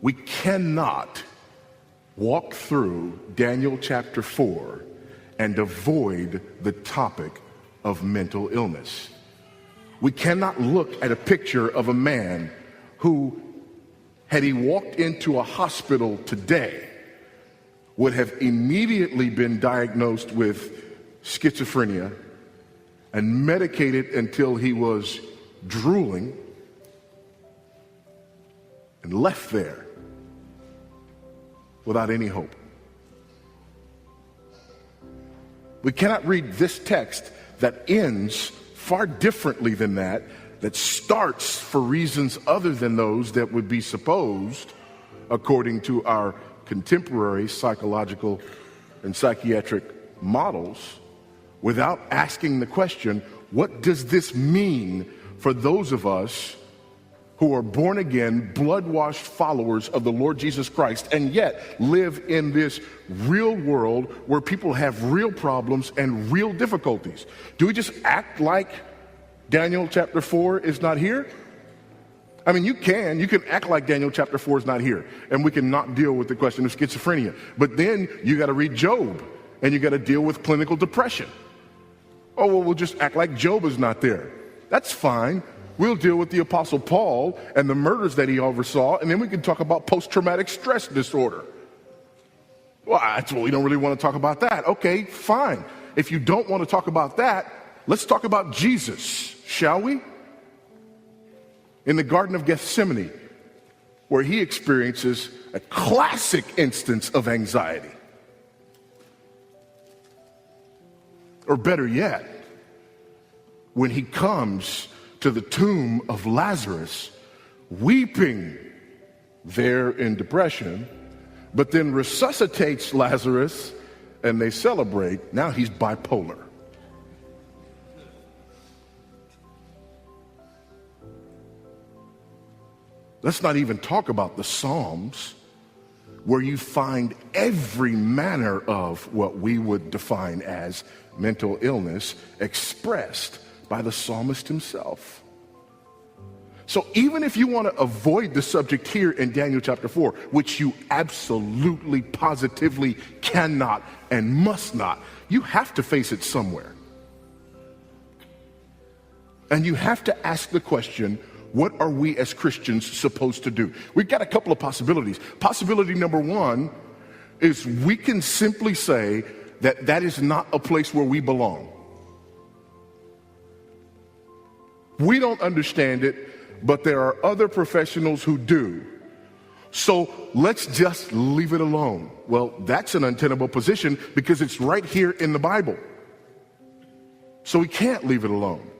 We cannot walk through Daniel chapter 4 and avoid the topic of mental illness. We cannot look at a picture of a man who, had he walked into a hospital today, would have immediately been diagnosed with schizophrenia and medicated until he was drooling and left there without any hope. We cannot read this text that ends far differently than that starts for reasons other than those that would be supposed according to our contemporary psychological and psychiatric models, without asking the question, what does this mean for those of us who are born again, blood-washed followers of the Lord Jesus Christ, and yet live in this real world where people have real problems and real difficulties? Do we just act like Daniel chapter 4 is not here? I mean, you can act like Daniel chapter 4 is not here, and we can not deal with the question of schizophrenia. But then you got to read Job, and you got to deal with clinical depression. Oh, well, we'll just act like Job is not there. That's fine. We'll deal with the Apostle Paul and the murders that he oversaw, and then we can talk about post-traumatic stress disorder. Well, we don't really want to talk about that. Okay, fine. If you don't want to talk about that, let's talk about Jesus, shall we? In the Garden of Gethsemane, where he experiences a classic instance of anxiety. Or better yet, when he comes to the tomb of Lazarus, weeping there in depression, but then resuscitates Lazarus, and they celebrate. Now he's bipolar. Let's not even talk about the Psalms, where you find every manner of what we would define as mental illness expressed by the psalmist himself. So even if you want to avoid the subject here in Daniel chapter 4, which you absolutely, positively cannot and must not, you have to face it somewhere. And you have to ask the question, what are we as Christians supposed to do? We've got a couple of possibilities. Possibility number one is we can simply say that that is not a place where we belong. We don't understand it, but there are other professionals who do. So let's just leave it alone. Well, that's an untenable position because it's right here in the Bible. So we can't leave it alone.